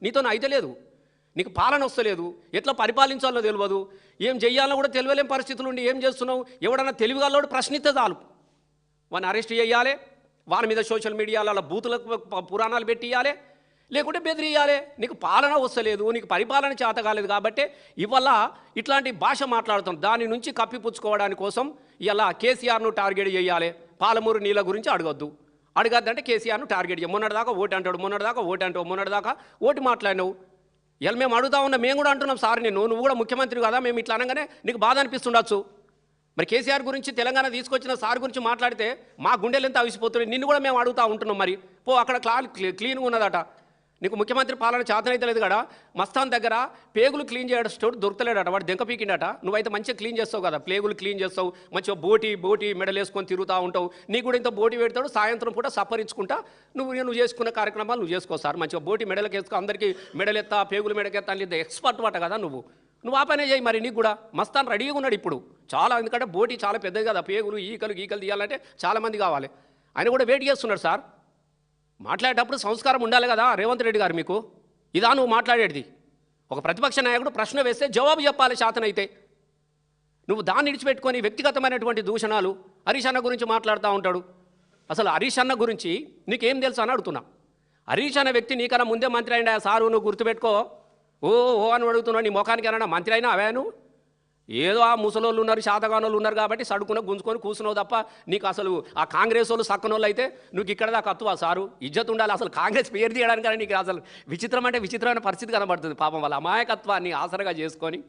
నీతో అయితే లేదు, నీకు పాలన వస్తలేదు, ఎట్లా పరిపాలించాలో తెలియదు, ఏం చెయ్యాలో కూడా తెలియలేని పరిస్థితులు ఉండి ఏం చేస్తున్నావు? ఎవడన్నా తెలివిగాలోడు ప్రశ్నిస్తే చాలు వాడిని అరెస్ట్ చేయాలి, వాని మీద సోషల్ మీడియాలో బూతులకు పురాణాలు పెట్టియాలి, లేకుంటే బెదిరియాలి. నీకు పాలన వస్తలేదు, నీకు పరిపాలన చేత కాలేదు కాబట్టి ఇవాళ ఇట్లాంటి భాష మాట్లాడుతాం. దాని నుంచి కప్పిపుచ్చుకోవడానికి కోసం ఇలా కేసీఆర్ను టార్గెట్ చేయాలి. పాలమూరు నీళ్ళ గురించి అడగద్దంటే కేసీఆర్ను టార్గెట్ చేయాలి. మొన్నటిదాకా ఓటు అంటాడు, మొన్నటిదాకా ఓటు మాట్లాడినావు. ఇలా మేము అడుగుతా ఉన్నాం, మేము కూడా అంటున్నాం సార్, నువ్వు కూడా ముఖ్యమంత్రి కదా, మేము ఇట్లా అనగానే నీకు బాధ అనిపిస్తుండొచ్చు. మరి కేసీఆర్ గురించి తెలంగాణ తీసుకొచ్చిన సార్ గురించి మాట్లాడితే మా గుండెలు ఎంత అవిసిపోతున్నాయి. నిన్ను కూడా మేము అడుగుతూ ఉంటున్నాం. మరి అక్కడ క్లీన్గా ఉన్నదట. నీకు ముఖ్యమంత్రి పాలన చేతనైతే లేదు కదా. మస్తాన్ దగ్గర పేగులు క్లీన్ చేయడం దొరకలేడట, వాడు దెంక పీకిండట. నువ్వైతే మంచిగా క్లీన్ చేస్తావు కదా, ప్లేగులు క్లీన్ చేస్తావు, మంచిగా బోటి మెడలేసుకొని తిరుగుతూ ఉంటావు. నీకు కూడా ఇంత బోటి పెడతాడు, సాయంత్రం పూట సపరించుకుంటా నువ్వు చేసుకున్న కార్యక్రమాలు నువ్వు చేసుకో సార్. మంచిగా బోటి మెడలకు వేసుకో, అందరికీ మెడలెత్తా పేగులు మెడకెత్తా అని ఎక్స్పర్ట్ వాట కదా నువ్వు ఆ పనే చేయి. మరి నీకు కూడా మస్తాన్ రెడీగా ఉన్నాడు ఇప్పుడు చాలా, ఎందుకంటే బోటి చాలా పెద్దది కదా, పేగులు గీకలు తీయాలంటే చాలామంది కావాలి. ఆయన కూడా వెయిట్ చేస్తున్నాడు సార్. మాట్లాడేటప్పుడు సంస్కారం ఉండాలి కదా రేవంత్ రెడ్డి గారు. మీకు ఇదా నువ్వు మాట్లాడేది? ఒక ప్రతిపక్ష నాయకుడు ప్రశ్న వేస్తే జవాబు చెప్పాలి శాతనైతే. నువ్వు దాన్ని విడిచిపెట్టుకొని వ్యక్తిగతమైనటువంటి దూషణాలు హరీష్ అన్న గురించి మాట్లాడుతూ ఉంటాడు. అసలు హరీష్ అన్న గురించి నీకేం తెలుసు అని అడుగుతున్నా. హరీష్ అన్న వ్యక్తి నీకన్నా ముందే మంత్రి అయినా సారు, నువ్వు గుర్తుపెట్టుకో. ఓ అని అడుగుతున్నావు. నీ ముఖానికి అన్నా మంత్రి అయినా అవేను ఏదో ఆ ముసలోళ్ళు ఉన్నారు, శాతగానోళ్ళు ఉన్నారు కాబట్టి సడుకున గుంజుకొని కూర్చున్నావు తప్ప నీకు అసలు ఆ కాంగ్రెస్ వాళ్ళు సక్కనోళ్ళు అయితే నువ్వు ఇక్కడ దాకా అత్తువా సారు? ఇజ్జత్ ఉండాలి. అసలు కాంగ్రెస్ పేరు తీయడానికి కానీ నీకు అసలు విచిత్రం అంటే విచిత్రమైన పరిస్థితి కనబడుతుంది. పాపం వాళ్ళ అమాయకత్వాన్ని ఆసరగా చేసుకొని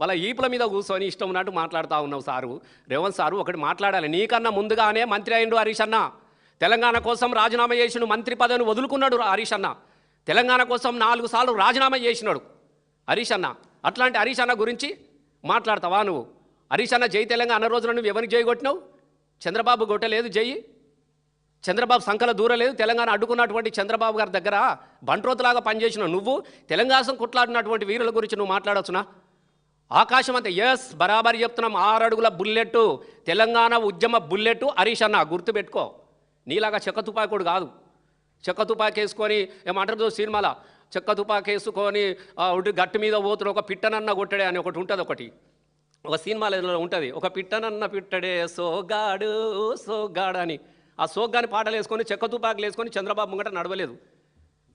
వాళ్ళ ఈపుల మీద కూర్చొని ఇష్టం ఉన్నట్టు మాట్లాడుతూ ఉన్నావు సారు. రేవంత్ సారు ఒకటి మాట్లాడాలి. నీకన్నా ముందుగానే మంత్రి అయిండు హరీష్ అన్న. తెలంగాణ కోసం రాజీనామా చేసిన మంత్రి పదవిని వదులుకున్నాడు హరీష్ అన్న. తెలంగాణ కోసం 4 సార్లు రాజీనామా చేసినాడు హరీష్ అన్న. అట్లాంటి హరీష్ అన్న గురించి మాట్లాడతావా నువ్వు? హరీష్ అన్న జై తెలంగాణ అన్న రోజున నువ్వు ఎవరికి జై కొట్టినావు? చంద్రబాబు కొట్టలేదు జై. చంద్రబాబు సంకల దూరలేదు. తెలంగాణ అడ్డుకున్నటువంటి చంద్రబాబు గారి దగ్గర బంట్రోతులాగా పనిచేసినావు నువ్వు. తెలంగాణ కొట్లాడినటువంటి వీరుల గురించి నువ్వు మాట్లాడొచ్చునా? ఆకాశం అంతే. ఎస్, బరాబరి చెప్తున్నాం. 6 అడుగుల బుల్లెట్, తెలంగాణ ఉద్యమ బుల్లెట్ హరీష్ అన్న, గుర్తుపెట్టుకో. నీలాగా చెక్క తుపాకుడు కాదు. చెక్క తుపాకి వేసుకొని ఏమంటారు సినిమాలో, చెక్క తుపాకి వేసుకొని గట్టు మీద పోతున్న ఒక పిట్టనన్న కొట్టడే అని ఒకటి ఉంటుంది. ఒక సినిమాలో ఉంటుంది, ఒక పిట్టనన్న పిట్టడే సోగాడు అని. ఆ సోగ్గాని పాటలు వేసుకొని చెక్క తుపాకులు వేసుకొని చంద్రబాబు ముంగట నడవలేదు.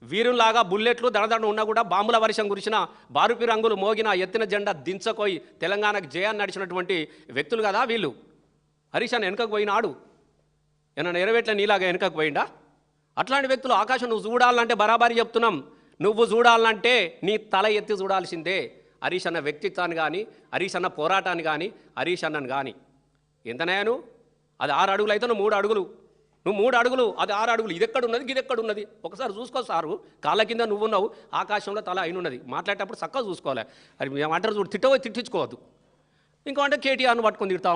వీరులాగా బుల్లెట్లు దడదడ ఉన్నా కూడా బాంబుల వర్షం కురిసిన, బారుపి రంగులు మోగిన, ఎత్తిన జెండా దించకోయి తెలంగాణకు జయాన్ని నడిచినటువంటి వ్యక్తులు కదా వీళ్ళు. హరీష్ అన్న వెనుకకు పోయినాడు, ఏమన్నా నెరవేట్ల నీలాగా వెనుకకు పోయిందా? అట్లాంటి వ్యక్తులు ఆకాశం నువ్వు చూడాలంటే బరాబరి చెప్తున్నాం. నువ్వు చూడాలంటే నీ తల ఎత్తి చూడాల్సిందే. హరీష్ అన్న వ్యక్తిత్వాన్ని కానీ, హరీష్ అన్న పోరాటాన్ని కానీ, హరీష్ అన్నను కానీ. ఎంతనయాను? అది 6 అడుగులు అయితే నువ్వు 3 అడుగులు, నువ్వు 3 అడుగులు, అది 6 అడుగులు. ఇది ఎక్కడున్నది, ఇది ఎక్కడున్నది ఒకసారి చూసుకో సారు. కాళ్ళ కింద నువ్వు ఉన్నావు, ఆకాశంలో తల అయినున్నది. మాట్లాడేటప్పుడు చక్కగా చూసుకోవాలి. అది మేమంటారు చూడు, తిట్టించుకోవద్దు. ఇంకో అంటే కేటీఆర్ను పట్టుకొని తిడుతూ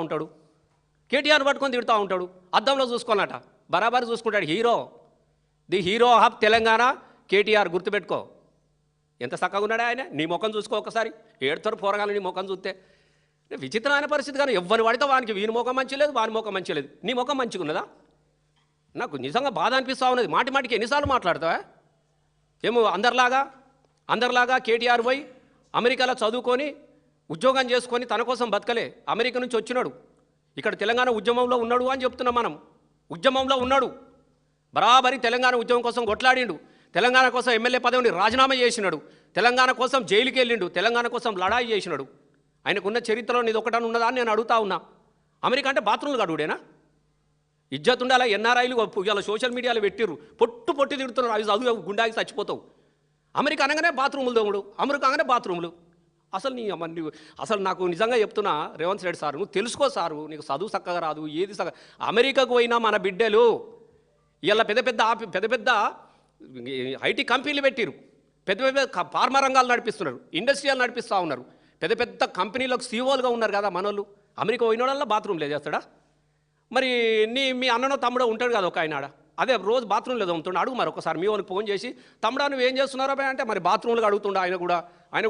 ఉంటాడు. అద్దంలో చూసుకోవాలట, బరాబరి చూసుకుంటాడు. The hero of Telangana KTR, గుర్తుపెట్టుకో. ఎంత చక్కగా ఉన్నాడు ఆయన. నీ ముఖం చూసుకో ఒకసారి. ఏడుతారు పోరగాలు నీ ముఖం చూస్తే. విచిత్రమైన పరిస్థితి. కానీ ఎవ్వరు పడితే వానికి వీని ముఖం మంచి లేదు, వాని ముఖం మంచి లేదు. నీ ముఖం మంచిగా ఉన్నదా? నాకు నిజంగా బాధ అనిపిస్తూ ఉన్నది. మాటికి ఎన్నిసార్లు మాట్లాడతావా? ఏమో అందరిలాగా కేటీఆర్ పోయి అమెరికాలో చదువుకొని ఉద్యోగం చేసుకొని తన కోసం బతకలే. అమెరికా నుంచి వచ్చినాడు, ఇక్కడ తెలంగాణ ఉద్యమంలో ఉన్నాడు అని చెప్తున్నాం మనం. ఉద్యమంలో ఉన్నాడు, బరాబరి తెలంగాణ ఉద్యమం కోసం కొట్లాడిండు. తెలంగాణ కోసం ఎమ్మెల్యే పదవిని రాజీనామా చేసినాడు. తెలంగాణ కోసం జైలుకి వెళ్ళిండు. తెలంగాణ కోసం లడాయి చేసినాడు. ఆయనకున్న చరిత్రలో నీది ఒకటని ఉన్నదా అని నేను అడుగుతా ఉన్నా. అమెరికా అంటే బాత్రూమ్లు కడుగుడేనా? ఇజ్జత్ ఉండాలా? ఎన్ఆర్ఐలు ఇలా సోషల్ మీడియాలో పెట్టిర్రు, పొట్టి తిడుతున్నారు. అవి చదువు గుండాకి చచ్చిపోతావు. అమెరికా అనగానే బాత్రూములు దోముడు, అమెరికా అనగానే బాత్రూములు. అసలు నాకు నిజంగా చెప్తున్నా రేవంత్ రెడ్డి సార్, నువ్వు తెలుసుకో సారు. నీకు చదువు చక్కగా రాదు, ఏది చక్కగా. అమెరికాకు పోయినా మన బిడ్డలు ఇలా పెద్ద పెద్ద ఐటీ కంపెనీలు పెట్టిరు, పెద్ద ఫార్మా రంగాలు నడిపిస్తున్నారు, ఇండస్ట్రియల్ నడిపిస్తూ ఉన్నారు, పెద్ద కంపెనీలకు సీఓలుగా ఉన్నారు కదా మనోళ్ళు. అమెరికా పోయినోళ్ళ బాత్రూమ్లో చేస్తాడా? మరి మీ అన్ననో తమ్ముడో ఉంటాడు కదా ఒక ఆయన, అదే రోజు బాత్రూమ్లో తోముతుండే. అడుగు మరి ఒకసారి మీ వాళ్ళకి ఫోన్ చేసి, తమ్ముడా నువ్వు ఏం చేస్తున్నారో అంటే మరి బాత్రూమ్లో అడుగుతుండే. ఆయన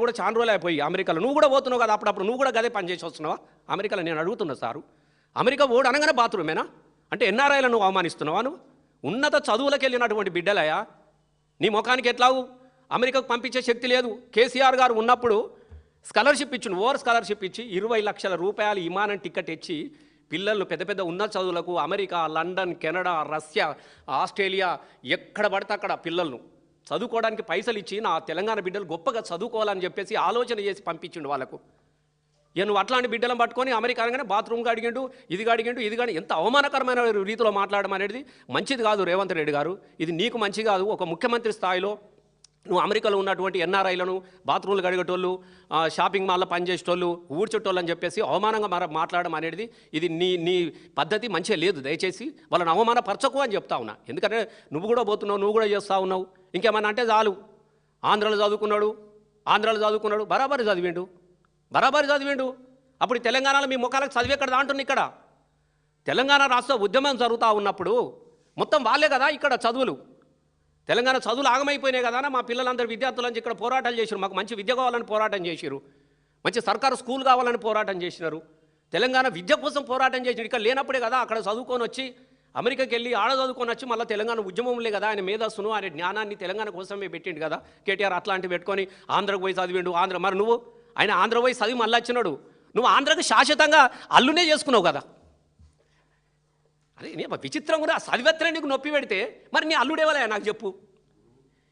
కూడా చాలా రోజులు అయిపోయి అమెరికాలో. నువ్వు కూడా పోతున్నావు కదా అప్పుడప్పుడు, నువ్వు కూడా గదే పని చేసి వస్తున్నావా అమెరికాలో? నేను అడుగుతున్నా సారు. అమెరికా ఓడు అనగానే బాత్రూమేనా అంటే ఎన్ఆర్ఐలో నువ్వు అవమానిస్తున్నావా? నువ్వు ఉన్నత చదువులకు వెళ్ళినటువంటి బిడ్డలయా, నీ ముఖానికి ఎట్లావు అమెరికాకు పంపించే శక్తి లేదు. కేసీఆర్ గారు ఉన్నప్పుడు స్కాలర్షిప్ ఇచ్చిండు, ఓవర్ స్కాలర్షిప్ ఇచ్చి 20 లక్షల రూపాయలు విమానం టికెట్ ఇచ్చి పిల్లలను పెద్ద పెద్ద ఉన్నత చదువులకు America, London, Canada, Russia, Australia ఎక్కడ పడితే అక్కడ పిల్లలను చదువుకోవడానికి పైసలు ఇచ్చి నా తెలంగాణ బిడ్డలు గొప్పగా చదువుకోవాలని చెప్పేసి ఆలోచన చేసి పంపించిండు వాళ్ళకు. ఇక నువ్వు అట్లాంటి బిడ్డలను పట్టుకొని అమెరికా అనగానే బాత్రూమ్గా అడిగిండు, ఇదిగా అడిగిండు, ఇది కానీ ఎంత అవమానకరమైన రీతిలో మాట్లాడడం అనేది మంచిది కాదు రేవంత్ రెడ్డి గారు. ఇది నీకు మంచి కాదు. ఒక ముఖ్యమంత్రి స్థాయిలో నువ్వు అమెరికాలో ఉన్నటువంటి ఎన్ఆర్ఐలను బాత్రూమ్లు కడిగేటోళ్ళు, షాపింగ్ మాల్లో పనిచేసేటోళ్ళు, ఊడ్చేటోళ్ళు అని చెప్పేసి అవమానంగా మాట్లాడడం అనేది ఇది నీ పద్ధతి మంచిగా లేదు. దయచేసి వాళ్ళని అవమానపరచకు అని చెప్తా ఉన్నా. ఎందుకంటే నువ్వు కూడా పోతున్నావు, నువ్వు కూడా చేస్తూ ఉన్నావు. ఇంకేమన్నా అంటే చాలు, ఆంధ్రాలో చదువుకున్నాడు, బరాబరి చదివిండు. అప్పుడు తెలంగాణలో మీ ముఖాలకు చదివి ఎక్కడ దాంటుంది. ఇక్కడ తెలంగాణ రాష్ట్ర ఉద్యమం జరుగుతూ ఉన్నప్పుడు మొత్తం వాళ్ళే కదా ఇక్కడ చదువులు, తెలంగాణ చదువులు ఆగమైపోయినాయి కదా. మా పిల్లలందరూ విద్యార్థులని ఇక్కడ పోరాటాలు చేశారు, మాకు మంచి విద్య కావాలని పోరాటం చేశారు, మంచి సర్కారు స్కూల్ కావాలని పోరాటం చేసినారు, తెలంగాణ విద్య కోసం పోరాటం చేసినారు. ఇక్కడ లేనప్పుడే కదా అక్కడ చదువుకొని వచ్చి అమెరికాకి వెళ్ళి ఆడ చదువుకొని వచ్చి మళ్ళీ తెలంగాణ ఉద్యమంలే కదా ఆయన మేధస్సును ఆయన జ్ఞానాన్ని తెలంగాణ కోసమే పెట్టిండు కదా కేటీఆర్. అట్లాంటివి పెట్టుకొని ఆంధ్రకు పోయి చదివిండు. మరి నువ్వు ఆయన ఆంధ్ర పోయి చదివి మళ్ళీ వచ్చినాడు, నువ్వు ఆంధ్రకు శాశ్వతంగా అల్లునే చేసుకున్నావు కదా. అదే నీ విచిత్రం కూడా చదివేత్తనే నీకు నొప్పి పెడితే మరి నీ అల్లుడేవాలే నాకు చెప్పు.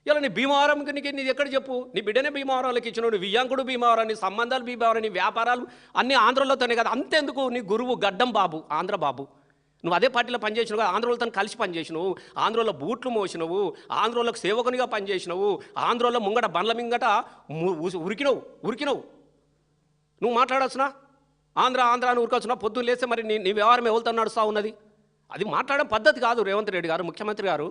ఇలా నీ భీమవరంకి నీది ఎక్కడ చెప్పు. నీ బిడ్డనే భీమవరంలోకి ఇచ్చినావు, నీ వియ్యాంకుడు భీమవరం, నీ సంబంధాలు భీమవరం, నీ వ్యాపారాలు అన్నీ ఆంధ్రలోతోనే కదా. అంతెందుకు నీ గురువు గడ్డం బాబు, ఆంధ్ర బాబు, నువ్వు అదే పార్టీలో పనిచేసినావు కదా, ఆంధ్రోలతో కలిసి పనిచేసినావు, ఆంధ్రోలో బూట్లు మోసినవు, ఆంధ్రోలకు సేవకునిగా పనిచేసినావు, ఆంధ్రోలో ముంగట బండ్ల మింగట ఉరికినవు. నువ్వు మాట్లాడొచ్చునా ఆంధ్ర అని ఉరకొచ్చునా? పొద్దున్న లేస్తే మరి నీ వ్యవహారం ఎవరితో నడుస్తూ ఉన్నది? అది మాట్లాడడం పద్ధతి కాదు. రేవంత్ రెడ్డి గారు, ముఖ్యమంత్రి గారు,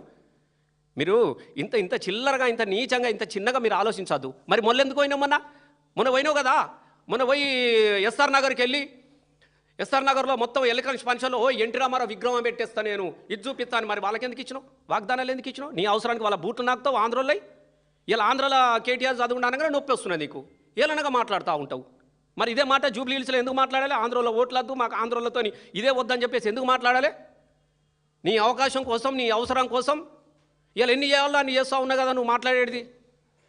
మీరు ఇంత చిల్లరగా, ఇంత నీచంగా, ఇంత చిన్నగా మీరు ఆలోచించద్దు. మరి మొన్నెందుకు పోయినావు? మొన్న పోయినావు కదా. మొన్న పోయి ఎస్ఆర్ నగర్కి వెళ్ళి ఎస్ఆర్ నగర్లో మొత్తం ఎలక్ట్రానిక్స్ ఫంక్షన్లో ఎన్టీ రామారావు విగ్రహం పెట్టేస్తా నేను, ఇది చూపిస్తాను. మరి వాళ్ళకి ఎందుకు ఇచ్చినావు? వాగ్దానాలు ఎందుకు ఇచ్చినావు? నీ అవసరానికి వాళ్ళ బూట్లు నాకుతావు ఆంధ్రలో. ఇలా ఆంధ్రలో కేటీఆర్ చదువుకుంటానగానే నొప్పి వస్తున్నది నీకు, ఏలనగా మాట్లాడుతూ ఉంటావు. మరి ఇదే మాట జూబ్లీ హిల్స్లో ఎందుకు మాట్లాడాలి? ఆంధ్రలో ఓట్లద్దు మాకు, ఆంధ్రలతో ఇదే వద్దని చెప్పేసి ఎందుకు మాట్లాడాలి? నీ అవకాశం కోసం, నీ అవసరం కోసం ఇలా ఎన్ని చేయాలో అన్ని చేస్తూ ఉన్నా కదా నువ్వు మాట్లాడేది.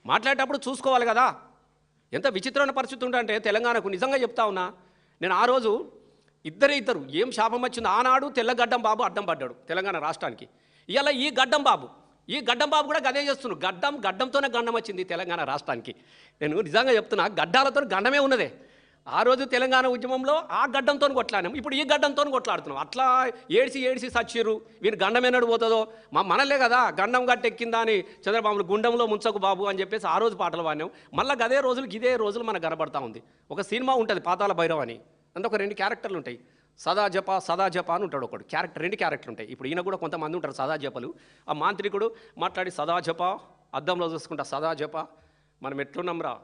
మాట్లాడేటప్పుడు చూసుకోవాలి కదా. ఎంత విచిత్రమైన పరిస్థితి ఉంటే తెలంగాణకు నిజంగా చెప్తా ఉన్నా నేను. ఆ రోజు ఇద్దరు ఏం శాపం వచ్చింది. ఆనాడు తెల్లగడ్డం బాబు అడ్డం పడ్డాడు తెలంగాణ రాష్ట్రానికి. ఇలా ఈ గడ్డం బాబు కూడా గదే చేస్తున్నాడు. గడ్డంతోనే గండం వచ్చింది తెలంగాణ రాష్ట్రానికి. నేను నిజంగా చెప్తున్నా, గడ్డాలతో గండమే ఉన్నదే. ఆ రోజు తెలంగాణ ఉద్యమంలో ఆ గడ్డంతో కొట్లాడినాం, ఇప్పుడు ఈ గడ్డంతో కొట్లాడుతున్నాం. అట్లా ఏడిసి సచ్చిర్రు. వీరు గండం ఎన్నడు పోతుందో మనలే కదా. గండం గట్టెక్కిందా అని చంద్రబాబులు గుండంలో ముంచకు బాబు అని చెప్పేసి ఆ రోజు పాటలు పాడినాం. మళ్ళీ ఇదే రోజులు మనకు కనబడతా ఉంది. ఒక సినిమా ఉంటుంది పాతాళ భైరవ్ అని, అందులో ఒక 2 క్యారెక్టర్లు ఉంటాయి. సదా జప అని ఉంటాడు ఒకడు క్యారెక్టర్. 2 క్యారెక్టర్లు ఉంటాయి. ఇప్పుడు ఈయన కూడా కొంతమంది ఉంటారు సదా జపలు. ఆ మాంత్రికుడు మాట్లాడి సదా జప, అద్దంలో చూసుకుంటా సదా జప, మనం ఎట్లున్నాంరా,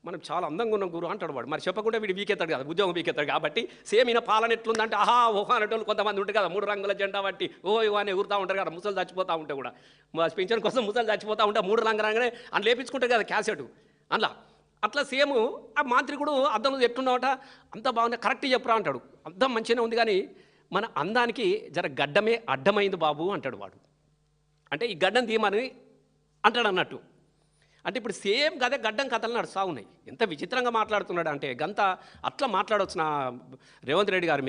మనం చాలా అందంగా ఉన్నాం గురు అంటాడు వాడు. మరి చెప్పకుండా వీడు వీకెత్తాడు కదా, ఉద్యోగం వీకెత్తాడు కాబట్టి. సేమ్ ఈయన పాలన ఎట్లుందంటే ఓహో అనేటోళ్ళు కొంతమంది ఉంటారు కదా, 3 రంగుల జెండా బట్టి అని ఎగురుతూ ఉంటారు కదా. ముసలు చచ్చిపోతూ ఉంటే కూడా పెన్షన్ కోసం ముసలు చచ్చిపోతూ ఉంటే 3 రంగులంగానే అని లేపించుకుంటారు కదా క్యాసెట్ అందులో. అట్లా సేమ్ ఆ మాంత్రికుడు అద్దంలో ఎట్లున్నావట, అంత బాగుంది కరెక్ట్ చెప్పురా అంటాడు. అద్దం మంచిగానే ఉంది కానీ మన అందానికి జర గడ్డమే అడ్డమైంది బాబు అంటాడు వాడు. అంటే ఈ గడ్డం తీయమని అంటాడు అన్నట్టు. అంటే ఇప్పుడు సేమ్ గదే గడ్డం కథలు నడుస్తూ ఉన్నాయి. ఎంత విచిత్రంగా మాట్లాడుతున్నాడు అంటే అట్లా మాట్లాడవచ్చు రేవంత్ రెడ్డి గారు.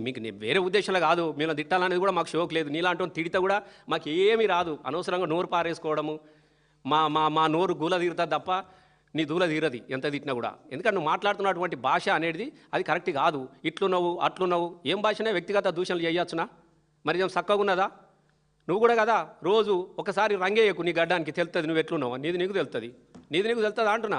మీకు వేరే ఉద్దేశంలో కాదు, మేము తిట్టాలనేది కూడా మాకు షోక్ లేదు. నీలాంటి తిడితే కూడా మాకు ఏమీ రాదు. అనవసరంగా నోరు పారేసుకోవడము, మా నోరు గూల తీరుతుంది తప్ప నీ దూల తీరది ఎంత తిట్టినా కూడా. ఎందుకంటే నువ్వు మాట్లాడుతున్నటువంటి భాష అనేది అది కరెక్ట్ కాదు. అట్లున్నావు ఏం భాషనే వ్యక్తిగత దూషణలు చేయొచ్చునా? మరి ఏం చక్కగా ఉన్నదా? నువ్వు కూడా కదా రోజు ఒకసారి రంగేయకు, నీ గడ్డానికి తెలుస్తుంది నువ్వు ఎట్లున్నావు. నీకు తెలుస్తుంది అంటున్నా.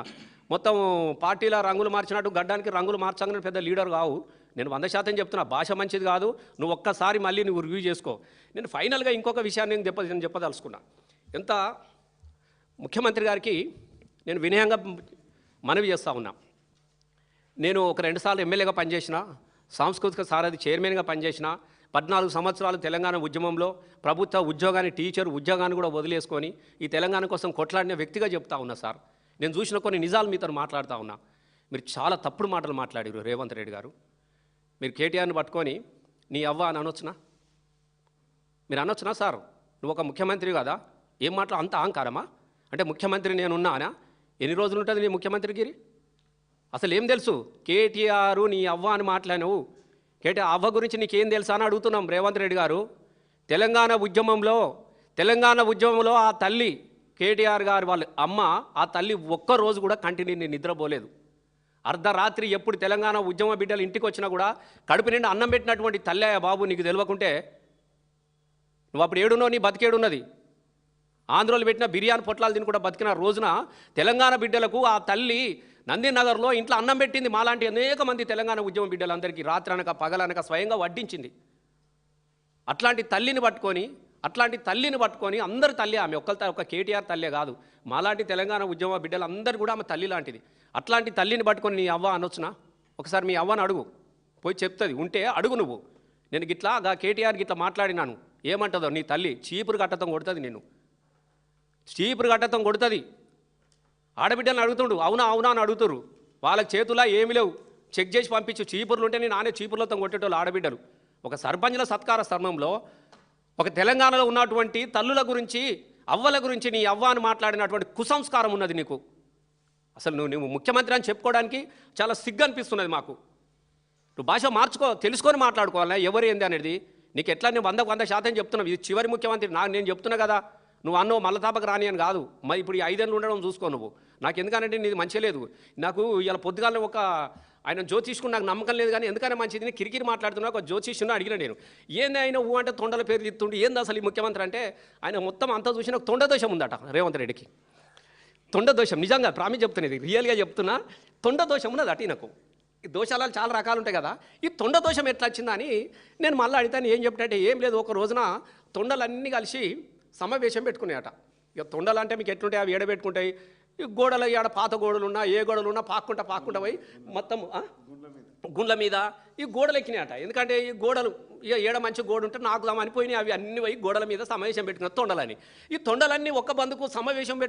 మొత్తం పార్టీల రంగులు మార్చినట్టు గడ్డానికి రంగులు మార్చగానే పెద్ద లీడర్ కావు. నేను 100% చెప్తున్నా, భాష మంచిది కాదు. నువ్వు ఒక్కసారి మళ్ళీ నువ్వు రివ్యూ చేసుకో. నేను ఫైనల్గా ఇంకొక విషయాన్ని నేను చెప్పదలుచుకున్నా. ఎంత ముఖ్యమంత్రి గారికి నేను వినయంగా మనవి చేస్తూ ఉన్నా. నేను ఒక 2 సార్లు ఎమ్మెల్యేగా పనిచేసిన, సాంస్కృతిక సారథి చైర్మన్గా పనిచేసిన, 14 సంవత్సరాలు తెలంగాణ ఉద్యమంలో ప్రభుత్వ ఉద్యోగాన్ని, టీచర్ ఉద్యోగాన్ని కూడా వదిలేసుకొని ఈ తెలంగాణ కోసం కొట్లాడిన వ్యక్తిగా చెప్తా ఉన్నా సార్. నేను చూసిన కొన్ని నిజాలు మీతో మాట్లాడుతూ ఉన్నా. మీరు చాలా తప్పుడు మాటలు మాట్లాడారు రేవంత్ రెడ్డి గారు. మీరు కేటీఆర్ని పట్టుకొని నీ అవ్వ అని అనొచ్చునా? మీరు అనొచ్చునా సార్? నువ్వు ఒక ముఖ్యమంత్రి కదా, ఏం మాటలు అంత అహంకారమా? అంటే ముఖ్యమంత్రి నేనున్నానా? ఎన్ని రోజులు ఉంటుంది నీ ముఖ్యమంత్రిగిరి? అసలు ఏం తెలుసు? కేటీఆర్ నీ అవ్వ అని మాట్లాడినవు. కేటీఆర్ అవ్వ గురించి నీకేం తెలుసా అని అడుగుతున్నాం రేవంత్ రెడ్డి గారు. తెలంగాణ ఉద్యమంలో ఆ తల్లి కేటీఆర్ గారు వాళ్ళ అమ్మ, ఆ తల్లి ఒక్కరోజు కూడా కంటిన్యూ నిద్రపోలేదు. అర్ధరాత్రి ఎప్పుడు తెలంగాణ ఉద్యమ బిడ్డలు ఇంటికి వచ్చినా కూడా కడుపు నిండా అన్నం పెట్టినటువంటి తల్లి బాబు, నీకు తెలియకుంటే నువ్వు అప్పుడు ఏడున్నావు, నీ బతికేడున్నది. ఆంధ్రోలు పెట్టిన బిర్యానీ పొట్లాలు తిని కూడా బతికిన రోజున తెలంగాణ బిడ్డలకు ఆ తల్లి నందినగర్లో ఇంట్లో అన్నం పెట్టింది. మాలాంటి అనేక మంది తెలంగాణ ఉద్యమ బిడ్డలందరికీ రాత్రనక పగలనక స్వయంగా వడ్డించింది. అట్లాంటి తల్లిని పట్టుకొని అందరి తల్లి ఆమె, ఒక కేటీఆర్ తల్లే కాదు, మాలాంటి తెలంగాణ ఉద్యమ బిడ్డలు అందరూ కూడా ఆమె తల్లి లాంటిది. అట్లాంటి తల్లిని పట్టుకొని నీ అవ్వ అనొచ్చునా? ఒకసారి మీ అవ్వని అడుగు, పోయి చెప్తుంది, ఉంటే అడుగు నువ్వు. నేను గిట్లా కేటీఆర్ గిట్లా మాట్లాడినాను, ఏమంటుందో నీ తల్లి చీపురు కట్టతం కొడుతుంది, నేను చీపురు కట్టతం కొడుతుంది. ఆడబిడ్డలను అడుగుతుండు, అవునా అని అడుగుతురు. వాళ్ళకి చేతులా ఏమి లేవు, చెక్ చేసి పంపించు. చీపుర్లు ఉంటే నేను చీపుర్లతో కొట్టేటోళ్ళు ఆడబిడ్డలు. ఒక సర్పంచ్ల సత్కార స్థర్మంలో ఒక తెలంగాణలో ఉన్నటువంటి తల్లుల గురించి, అవ్వల గురించి నీ అవ్వ అని మాట్లాడినటువంటి కుసంస్కారం ఉన్నది నీకు. అసలు నువ్వు ముఖ్యమంత్రి అని చెప్పుకోవడానికి చాలా సిగ్గు అనిపిస్తున్నది మాకు. నువ్వు భాష తెలుసుకొని మాట్లాడుకోవాలా ఎవరు ఏంది అనేది. నీకు ఎట్లా నేను 100% చెప్తున్నావు, ఇది చివరి ముఖ్యమంత్రి నేను చెప్తున్నా కదా. నువ్వు అన్నో మల్లతాపకు రాని అని కాదు. మరి ఇప్పుడు ఈ 5 ఏళ్ళు ఉండడం చూసుకో నువ్వు. నాకు ఎందుకనంటే నీది మంచి లేదు. నాకు ఇలా పొద్దుగాలని ఆయన జ్యోతిష్కు నాకు నమ్మకం లేదు, కానీ ఎందుకైనా మంచిది కిరికిరి మాట్లాడుతున్నా. ఒక జ్యోతిష్యుని అడిగిన నేను, ఏంది ఆయన ఊ అంటే తొండల పేరు తిత్తుండి, ఏంది అసలు ఈ ముఖ్యమంత్రి అంటే, ఆయన మొత్తం అంతా చూసిన తొండ దోషం ఉందట రేవంత్ రెడ్డికి. తొండ దోషం నిజంగా ప్రామిస్ చెప్తున్నది, రియల్గా చెప్తున్నా. తొండ దోషం ఉన్నది అటు నాకు. ఈ దోషాలు చాలా రకాలు ఉంటాయి కదా, ఈ తొండ దోషం ఎట్లా వచ్చిందని నేను మళ్ళీ అడిగితే ఏం చెప్పినట్టే, ఏం లేదు, ఒక రోజున తొండలన్నీ కలిసి సమావేశం పెట్టుకున్నాయట. ఇక తొండలు అంటే మీకు ఎట్లుంటాయి, అవి ఏడబెట్టుకుంటాయి. ఈ గోడలు ఆడ పాత గోడలు ఉన్నా, ఏ గోడలు ఉన్నా పాక్కుంటా పోయి మొత్తం గుండ్ల మీద ఈ గోడలు ఎక్కినాయట. ఎందుకంటే ఈ గోడలు ఏడ మంచి గోడ ఉంటే నాకుదామని పోయినాయి. అవి అన్ని పోయి గోడల మీద సమావేశం పెట్టుకున్న తొండలని. ఈ తొండలన్నీ ఒక్క బందుకు సమావేశం పెట్టుకుని